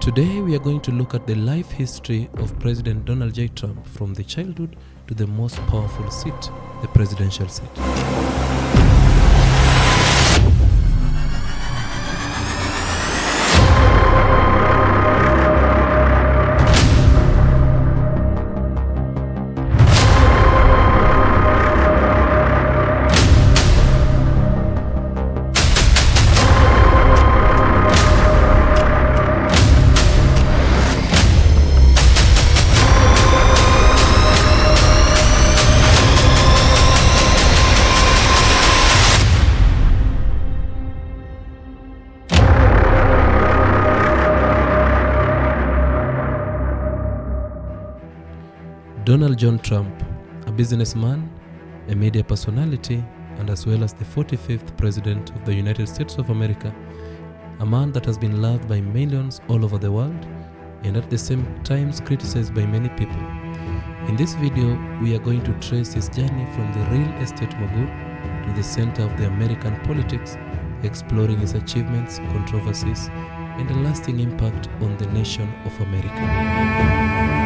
Today we are going to look at the life history of President Donald J. Trump from the childhood to the most powerful seat, the presidential seat. Donald John Trump, a businessman, a media personality, and as well as the 45th President of the United States of America, a man that has been loved by millions all over the world and at the same time criticized by many people. In this video, we are going to trace his journey from the real estate mogul to the center of the American politics, exploring his achievements, controversies, and a lasting impact on the nation of America.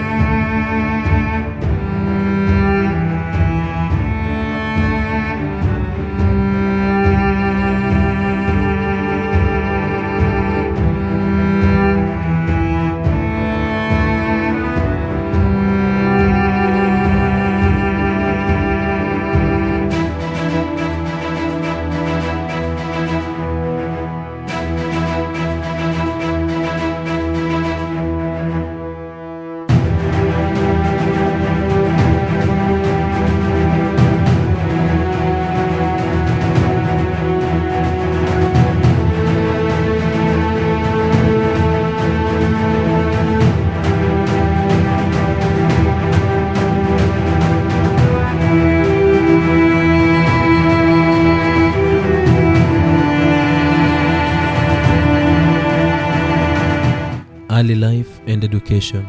Early life and education.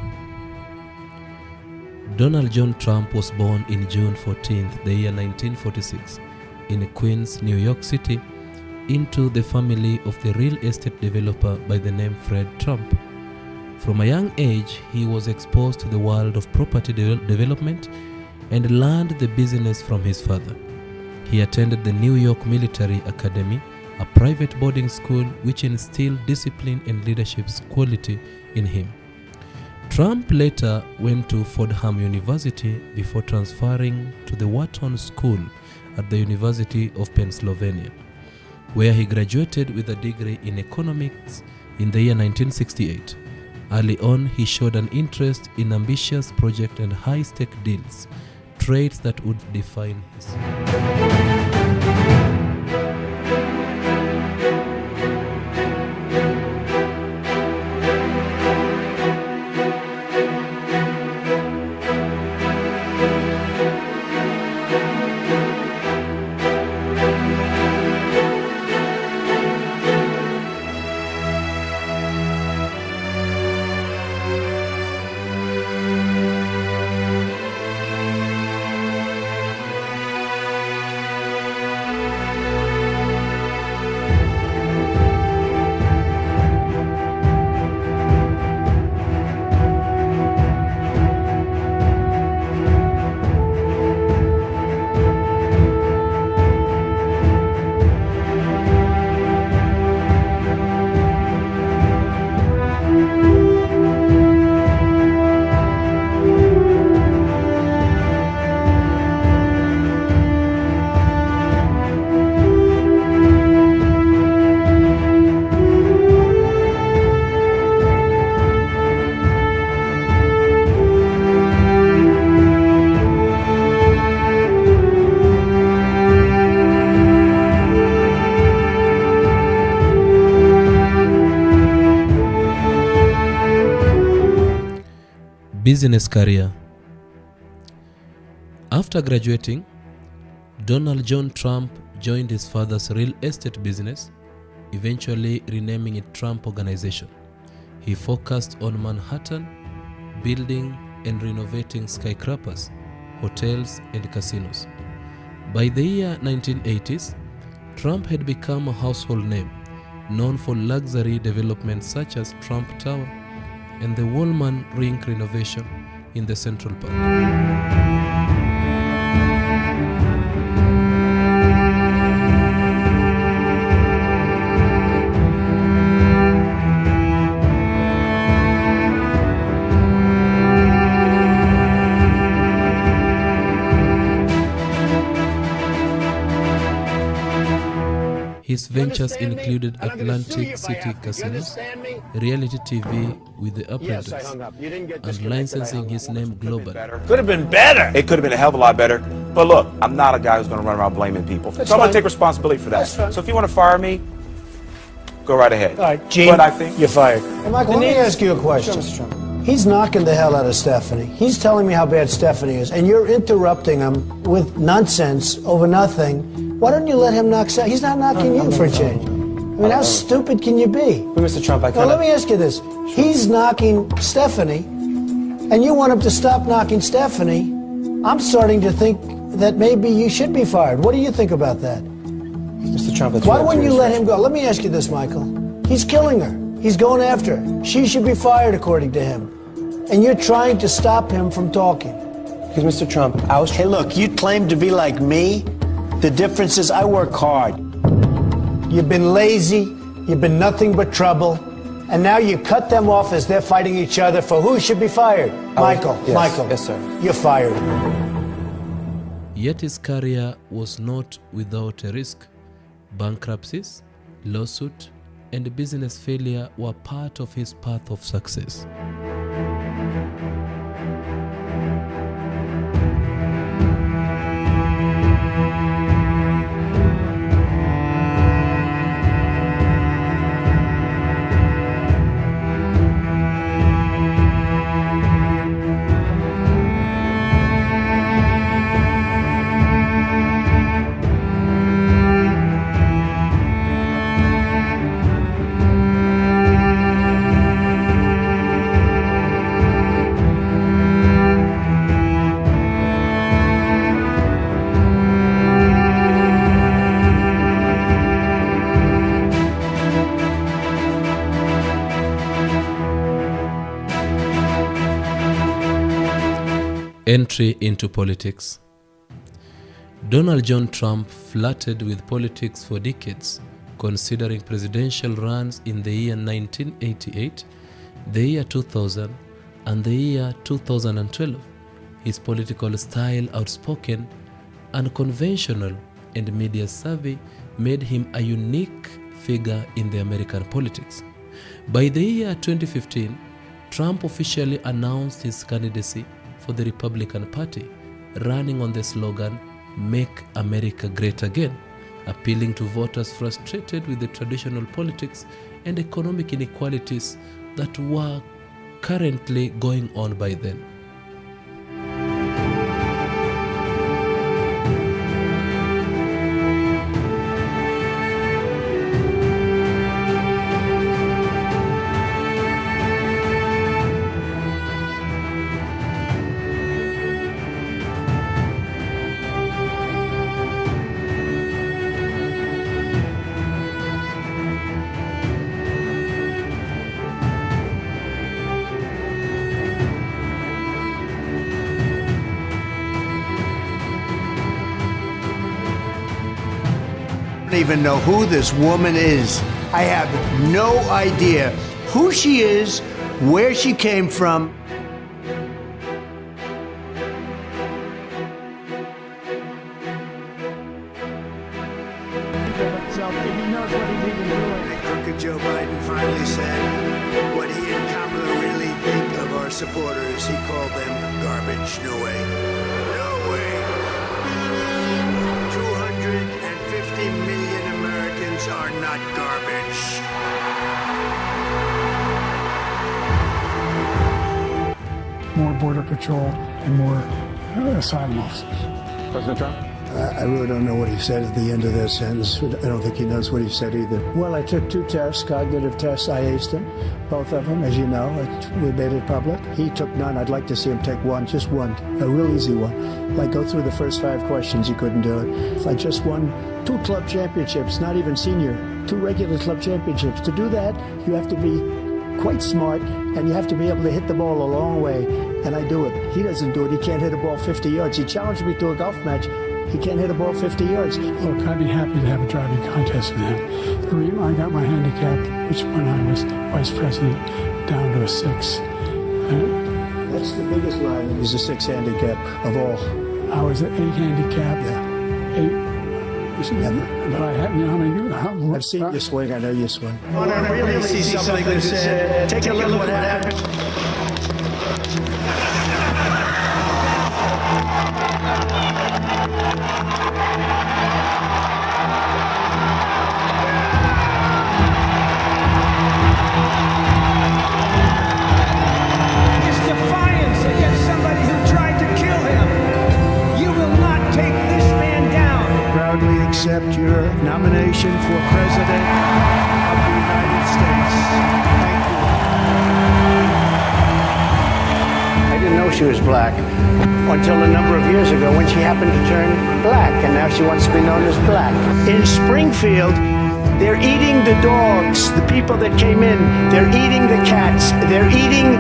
Donald John Trump was born in June 14th, the year 1946, in Queens, New York City, into the family of the real estate developer by the name Fred Trump. From a young age, he was exposed to the world of property development and learned the business from his father. He attended the New York Military Academy, a private boarding school which instilled discipline and leadership quality in him. Trump later went to Fordham University before transferring to the Wharton School at the University of Pennsylvania, where he graduated with a degree in economics in the year 1968. Early on, he showed an interest in ambitious projects and high-stake deals, traits that would define his. Business career. After graduating, Donald John Trump joined his father's real estate business, eventually renaming it Trump Organization. He focused on Manhattan, building and renovating skyscrapers, hotels, and casinos. By the year 1980s, Trump had become a household name, known for luxury developments such as Trump Tower, and the Wallman Rink renovation in the Central Park. His ventures included Atlantic City Casinos, reality TV with The Apprentice, and licensing his name globally. Could have been better. It could have been a hell of a lot better. But look, I'm not a guy who's going to run around blaming people. So I'm going to take responsibility for that. So if you want to fire me, go right ahead. All right, Gene, but I think you're fired. Hey, Michael, let me ask you a question. He's knocking the hell out of Stephanie. He's telling me how bad Stephanie is, and you're interrupting him with nonsense over nothing. Why don't you let him knock Stephanie? He's not knocking you for a change. I mean, how stupid can you be? Mr. Trump, Now, let me ask you this. He's knocking Stephanie, and you want him to stop knocking Stephanie. I'm starting to think that maybe you should be fired. What do you think about that? Mr. Trump, that's Why wouldn't you let him go? Let me ask you this, Michael. He's killing her. He's going after her. She should be fired, according to him. And you're trying to stop him from talking. Because, Mr. Trump, Hey, look, you claim to be like me. The difference is I work hard. You've been lazy. You've been nothing but trouble. And now you cut them off as they're fighting each other for who should be fired. Michael, yes, Michael. yes, sir. You're fired. Yet his career was not without a risk. Bankruptcies, lawsuit, and business failure were part of his path of success. Entry into politics. Donald John Trump flirted with politics for decades, considering presidential runs in the year 1988, the year 2000, and the year 2012. His political style, outspoken, unconventional, and media savvy, made him a unique figure in the American politics. By the year 2015, Trump officially announced his candidacy for the Republican Party, running on the slogan, "Make America Great Again," appealing to voters frustrated with the traditional politics and economic inequalities that were currently going on by then. I don't even know who this woman is. I have no idea who she is, where she came from. Crooked Joe Biden finally said what he and Kamala really think of our supporters. He called them garbage. No way. No way. 250 million Americans are not garbage. More border patrol and more asylum officers. President Trump? I really don't know what he said at the end of that sentence. I don't think he knows what he said either. Well, I took 2 tests, cognitive tests. I aced them, both of them, as you know. We made it public. He took none. I'd like to see him take one, just one, a real easy one. Like go through the first 5 questions, he couldn't do it. If I just won 2 club championships, not even senior, 2 regular club championships. To do that, you have to be quite smart, and you have to be able to hit the ball a long way, and I do it. He doesn't do it. He can't hit a ball 50 yards. He challenged me to a golf match. He can't hit a ball 50 yards. Look, I'd be happy to have a driving contest with him. The reason I got my handicap, which when I was vice president, down to a 6. That's the biggest line. He's a 6 handicap of all. I was at 8 handicap. Yeah. 8. But I had, you know how many... I've seen you swing. I know you swing. I want to really see something that said, take a look at what happened. His defiance against somebody who tried to kill him. You will not take this man down. Proudly accept your nomination for President of the United States. Thank you. I didn't know she was black until a number of years ago when she happened to turn black, and now she wants to be known as black. In Springfield, they're eating the dogs, the people that came in. They're eating the cats. They're eating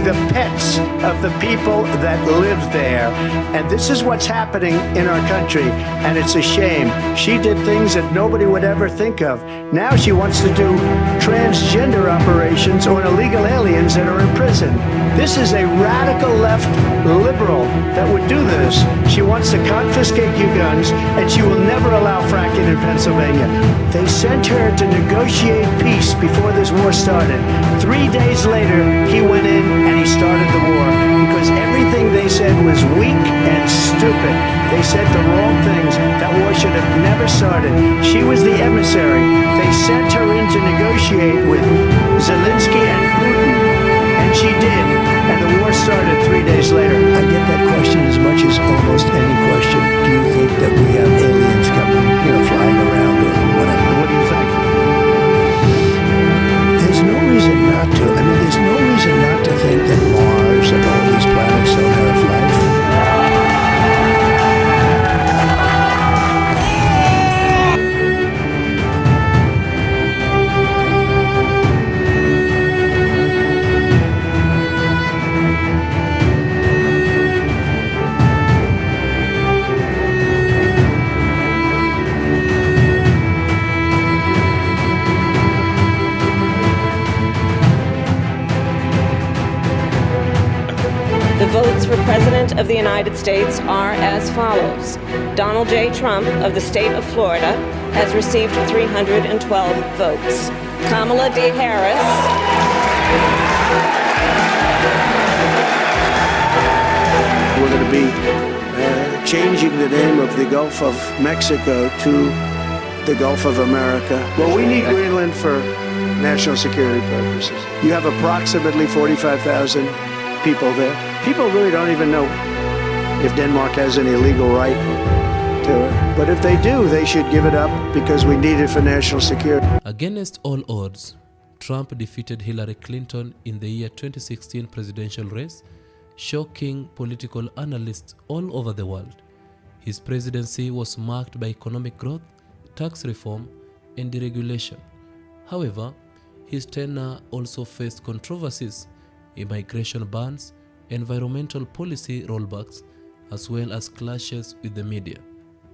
the pets of the people that live there. And this is what's happening in our country, and it's a shame. She did things that nobody would ever think of. Now she wants to do transgender operations on illegal aliens that are in prison. This is a radical left liberal that would do this. She wants to confiscate your guns, and she will never allow fracking in Pennsylvania. They sent her to negotiate peace before this war started. 3 days later, he went in and he started the war because everything they said was weak and stupid. They said the wrong things. That war should have never started. She was the emissary. They sent her in to negotiate with Zelensky and Putin, and she did. And the war started 3 days later. I get that question as much as almost any question. Do you think that we have aliens coming, flying around or whatever? What do you think? There's no reason not to. I mean, there's no reason not to think that Mars and all these planets don't have life. The votes for President of the United States are as follows. Donald J. Trump of the state of Florida has received 312 votes. Kamala D. Harris We're going to be changing the name of the Gulf of Mexico to the Gulf of America. Well, we need Greenland for national security purposes. You have approximately 45,000 people there. People really don't even know if Denmark has any legal right to it. But if they do, they should give it up because we need it for national security. Against all odds, Trump defeated Hillary Clinton in the year 2016 presidential race, shocking political analysts all over the world. His presidency was marked by economic growth, tax reform, and deregulation. However, his tenure also faced controversies, immigration bans, environmental policy rollbacks, as well as clashes with the media.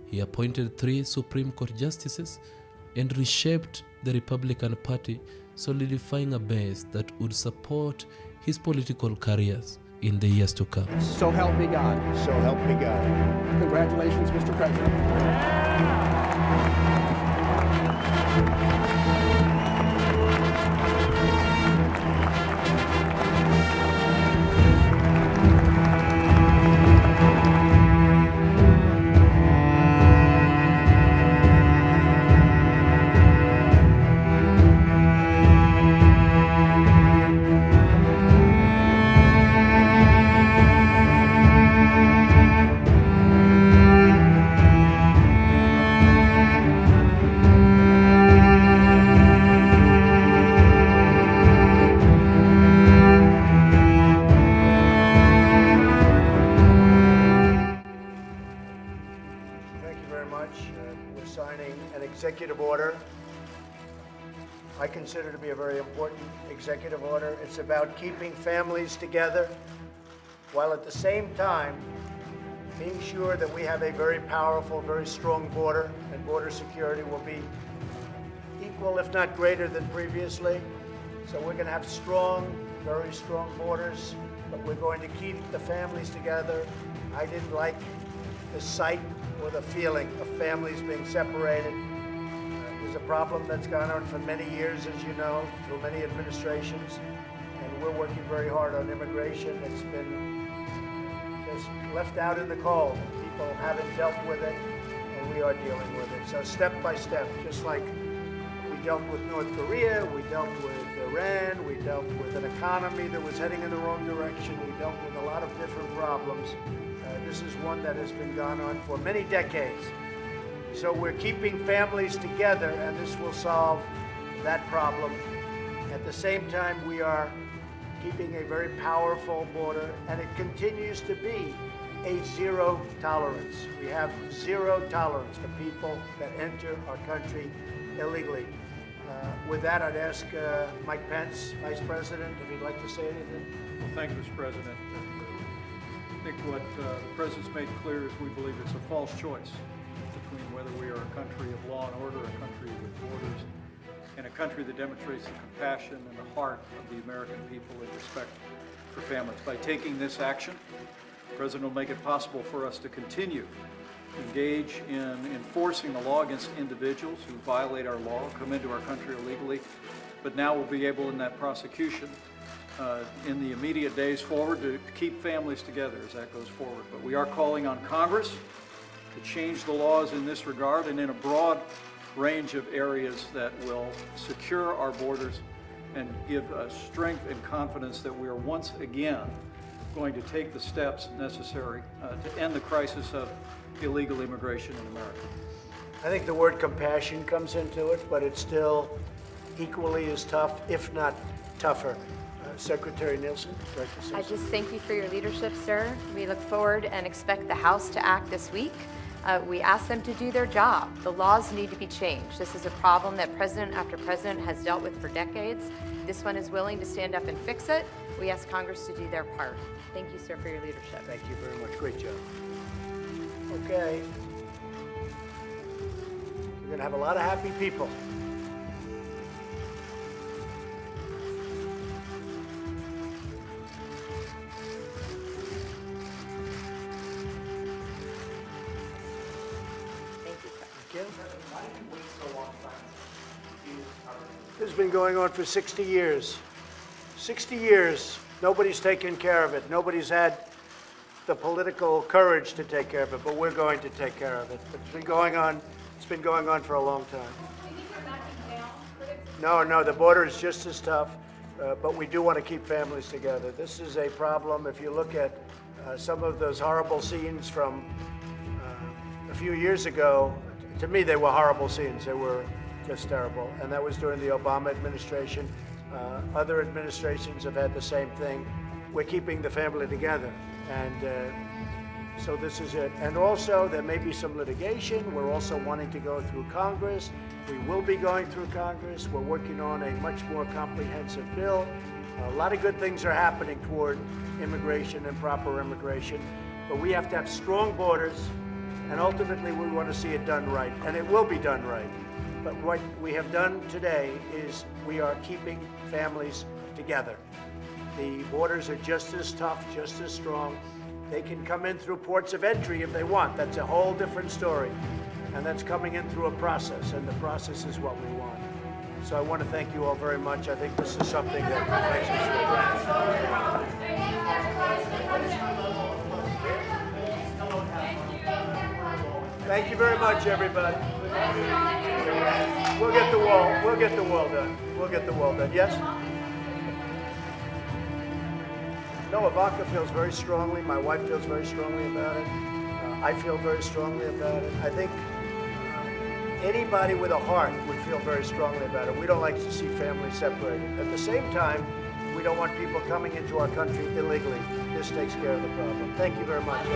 He appointed 3 Supreme Court justices and reshaped the Republican Party, solidifying a base that would support his political careers in the years to come. So help me God. So help me God. Congratulations, Mr. President. We're signing an executive order I consider to be a very important executive order. It's about keeping families together while at the same time being sure that we have a very powerful, very strong border, and border security will be equal, if not greater than previously. So we're going to have strong, very strong borders, but we're going to keep the families together. I didn't like the sight or the feeling of families being separated. There's a problem that's gone on for many years, as you know, through many administrations, and we're working very hard on immigration. It's been just left out in the cold. People haven't dealt with it, and we are dealing with it. So step by step, just like we dealt with North Korea, we dealt with Iran, we dealt with an economy that was heading in the wrong direction, we dealt with a lot of different problems. This is one that has been gone on for many decades. So we're keeping families together, and this will solve that problem. At the same time, we are keeping a very powerful border, and it continues to be a zero tolerance. We have zero tolerance for people that enter our country illegally. With that, I'd ask Mike Pence, Vice President, if he'd like to say anything. Well, thank you, Mr. President. I think what the President's made clear is we believe it's a false choice between whether we are a country of law and order, a country with borders, and a country that demonstrates the compassion and the heart of the American people in respect for families. By taking this action, the President will make it possible for us to continue to engage in enforcing the law against individuals who violate our law, come into our country illegally, but now we'll be able in that prosecution in the immediate days forward to keep families together as that goes forward. But we are calling on Congress to change the laws in this regard and in a broad range of areas that will secure our borders and give us strength and confidence that we are once again going to take the steps necessary to end the crisis of illegal immigration in America. I think the word compassion comes into it, but it's still equally as tough, if not tougher. Secretary Nielsen, Director Simpson. I just thank you for your leadership, sir. We look forward and expect the House to act this week. We ask them to do their job. The laws need to be changed. This is a problem that president after president has dealt with for decades. This one is willing to stand up and fix it. We ask Congress to do their part. Thank you, sir, for your leadership. Thank you very much. Great job. Okay. We're going to have a lot of happy people. This has been going on for 60 years. 60 years, nobody's taken care of it. Nobody's had the political courage to take care of it, but we're going to take care of it. It's been going on for a long time. No, the border is just as tough, but we do want to keep families together. This is a problem. If you look at some of those horrible scenes from a few years ago, to me, they were horrible scenes. They were just terrible. And that was during the Obama administration. Other administrations have had the same thing. We're keeping the family together. And so this is it. And also, there may be some litigation. We're also wanting to go through Congress. We will be going through Congress. We're working on a much more comprehensive bill. A lot of good things are happening toward immigration and proper immigration. But we have to have strong borders. And ultimately, we want to see it done right, and it will be done right. But what we have done today is we are keeping families together. The borders are just as tough, just as strong. They can come in through ports of entry if they want. That's a whole different story. And that's coming in through a process, and the process is what we want. So I want to thank you all very much. I think this is something that makes us Thank you very much, everybody. We'll get the wall. We'll get the wall done. We'll get the wall done. Yes? No, Ivanka feels very strongly. My wife feels very strongly about it. I feel very strongly about it. I think anybody with a heart would feel very strongly about it. We don't like to see families separated. At the same time, we don't want people coming into our country illegally. This takes care of the problem. Thank you very much.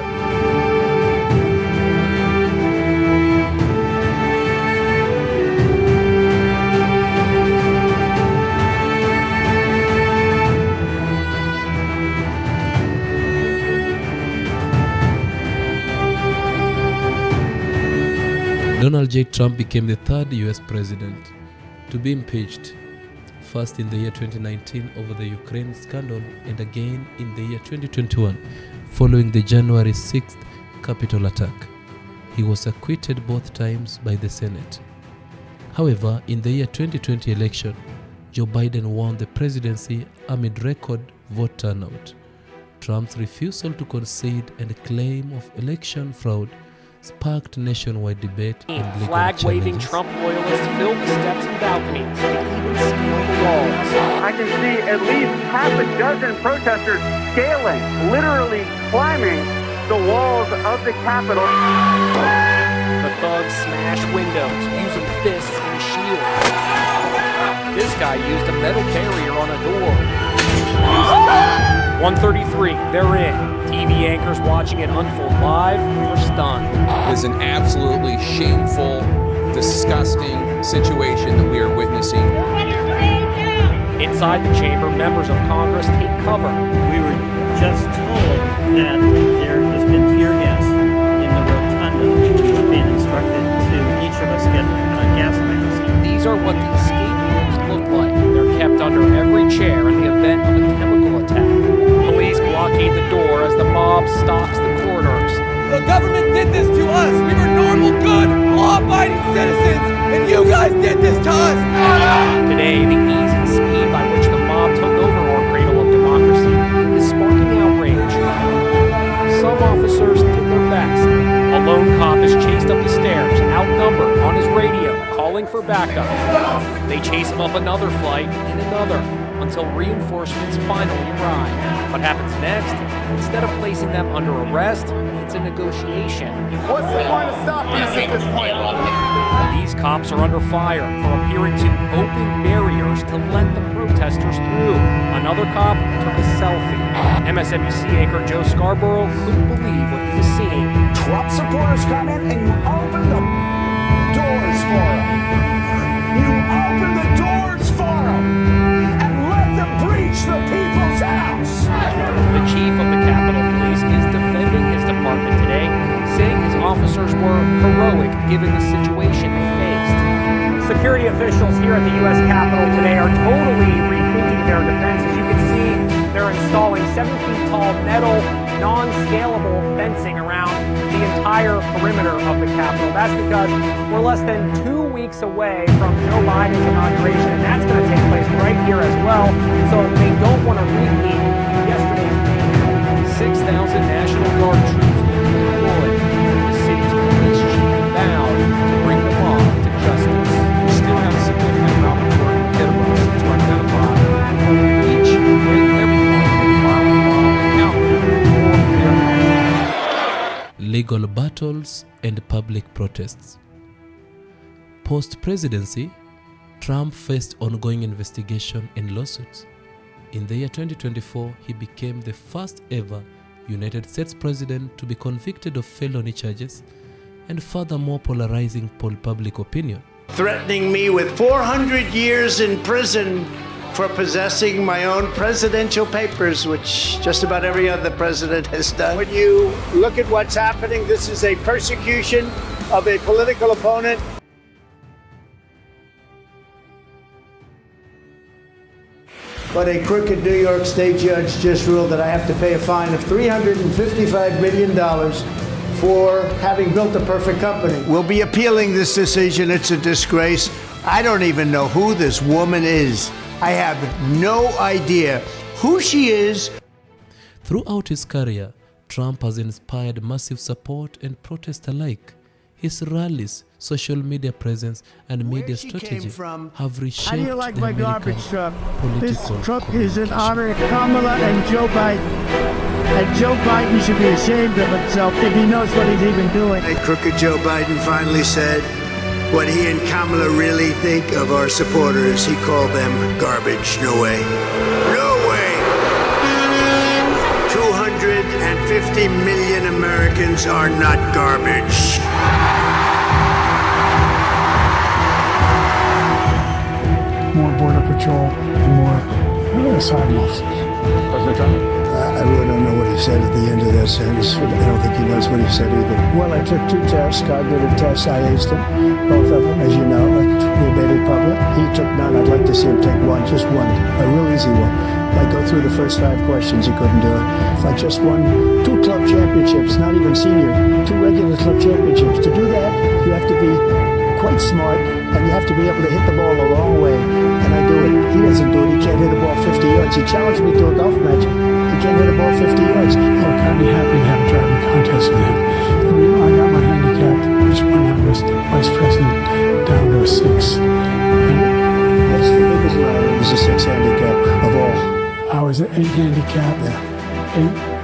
Donald J. Trump became the third US president to be impeached, first in the year 2019 over the Ukraine scandal and again in the year 2021 following the January 6th Capitol attack. He was acquitted both times by the Senate. However, in the year 2020 election, Joe Biden won the presidency amid record vote turnout. Trump's refusal to concede and claim of election fraud sparked nationwide debate and legal flag-waving challenges. Trump loyalists filled the steps and balconies. They even scaled the walls. I can see at least half a dozen protesters scaling, literally climbing the walls of the Capitol. The thugs smashed windows using fists and shields. This guy used a metal barrier on a door. 1:33, they're in. TV anchors watching it unfold live were stunned. It is an absolutely shameful, disgusting situation that we are witnessing. Inside the chamber, members of Congress take cover. We were just told that there has been tear gas in the rotunda. We've been instructed to each of us get gas masks. These are what the escape rooms look like. They're kept under every chair in the event of a chemical attack. Police blockade the door as the mob stalks the corridors. The government did this to us. We were normal, good, law-abiding citizens, and you guys did this to us. Today, the ease and speed by which the mob took over our cradle of democracy is sparking outrage. Some officers did their best. A lone cop is chased up the stairs, outnumbered, on his radio, calling for backup. They chase him up another flight and another, until reinforcements finally arrive. What happens next? Instead of placing them under arrest, it's a negotiation. What's the point of stopping us at this point? These cops are under fire for appearing to open barriers to let the protesters through. Another cop took a selfie. MSNBC anchor Joe Scarborough couldn't believe what he was seeing. Trump supporters come in and you open the doors for them. You open the doors for them and let them breach the people's house. The chief of the Capitol Police is defending his department today, saying his officers were heroic given the situation they faced. Security officials here at the U.S. Capitol today are totally rethinking their defense. As you can see, they're installing 7-feet-tall metal, non-scalable fencing around the entire perimeter of the Capitol. That's because we're less than 2 weeks away from Joe Biden's inauguration, and that's going to take place right here as well. So they don't want to repeat yesterday's meeting. 6,000 National Guard troops will be deployed. The city's police chief vowed to bring the mob to justice. We still have a significant amount of work ahead of us to identify each and every one of the violent mob accountable for their actions. Legal battles and public protests. Post-presidency, Trump faced ongoing investigation and lawsuits. In the year 2024, he became the first ever United States president to be convicted of felony charges and furthermore polarizing public opinion. Threatening me with 400 years in prison for possessing my own presidential papers, which just about every other president has done. When you look at what's happening, this is a persecution of a political opponent. But a crooked New York State judge just ruled that I have to pay a fine of $355 million for having built a perfect company. We'll be appealing this decision. It's a disgrace. I don't even know who this woman is. I have no idea who she is. Throughout his career, Trump has inspired massive support and protest alike. His rallies, social media presence, and media strategy have reshaped How do you like the my American garbage truck? This political truck is in honor of Kamala and Joe Biden. And Joe Biden should be ashamed of himself if he knows what he's even doing. And crooked Joe Biden finally said what he and Kamala really think of our supporters. He called them garbage. No way. No way! 250 million Americans are not garbage. More Border Patrol and more asylum officers. President Trump? I really don't know what he said at the end of that sentence. I don't think he knows what he said either. Well, I took 2 tests, cognitive tests. I aced them, both of them, as you know. We made it public. He took none. I'd like to see him take one, just one, a real easy one. Like go through the first 5 questions, he couldn't do it. If I just won 2 club championships, not even senior, 2 regular club championships. To do that, you have to be quite smart, and you have to be able to hit the ball a long way. And I do it. He doesn't do it. He can't hit the ball 50 yards. He challenged me to a golf match. He can't hit the ball 50 yards. Look, I'd be happy to have a driving contest with him. The reason I got my handicap, which when I was vice president, down to a 6. That's the biggest line. It was a 6 handicap of all. I was at 8 handicap. Yeah. 8.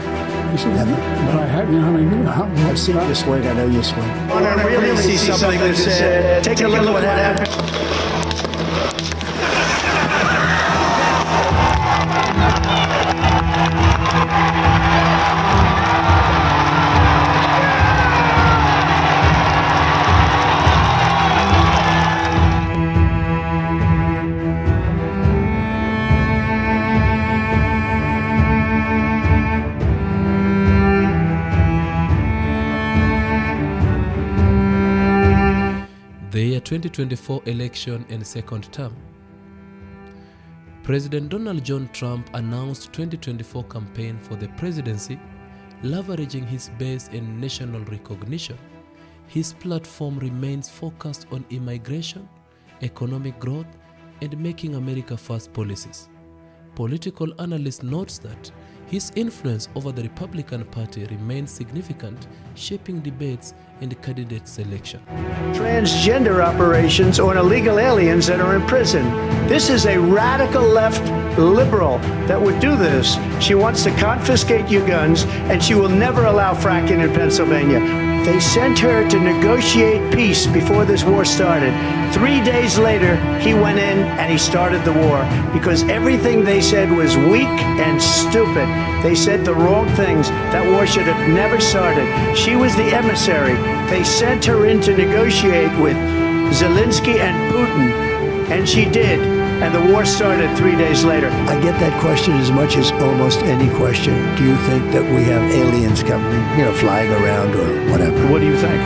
But I have, you know, I've seen you swing. I know you swing. I want to really see something that's said. Take a look at what happened. The year 2024 election and second term. President Donald John Trump announced 2024 campaign for the presidency, leveraging his base and national recognition. His platform remains focused on immigration, economic growth, and making America first policies. Political analyst notes that his influence over the Republican Party remains significant, shaping debates and candidate selection. Transgender operations on illegal aliens that are in prison. This is a radical left liberal that would do this. She wants to confiscate your guns, and she will never allow fracking in Pennsylvania. They sent her to negotiate peace before this war started. 3 days later, he went in and he started the war because everything they said was weak and stupid. They said the wrong things. That war should have never started. She was the emissary. They sent her in to negotiate with Zelensky and Putin, and she did. And the war started 3 days later. I get that question as much as almost any question. Do you think that we have aliens coming, flying around or whatever? What do you think?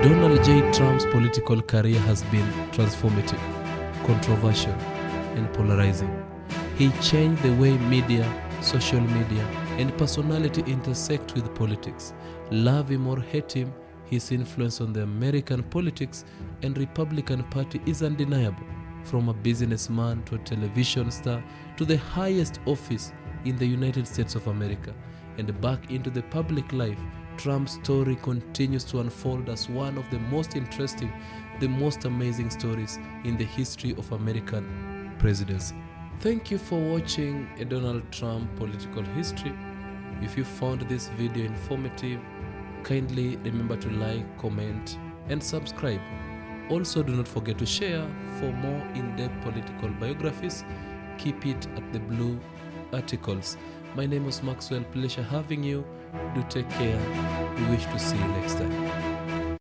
Donald J. Trump's political career has been transformative, controversial, and polarizing. He changed the way media, social media, and personality intersect with politics. Love him or hate him, his influence on the American politics and Republican Party is undeniable. From a businessman to a television star to the highest office in the United States of America, and back into the public life, Trump's story continues to unfold as one of the most interesting, the most amazing stories in the history of American presidency. Thank you for watching a Donald Trump political history. If you found this video informative, kindly remember to like, comment, and subscribe. Also, do not forget to share for more in-depth political biographies. Keep it at the blue articles. My name is Maxwell. Pleasure having you. Do take care. We wish to see you next time.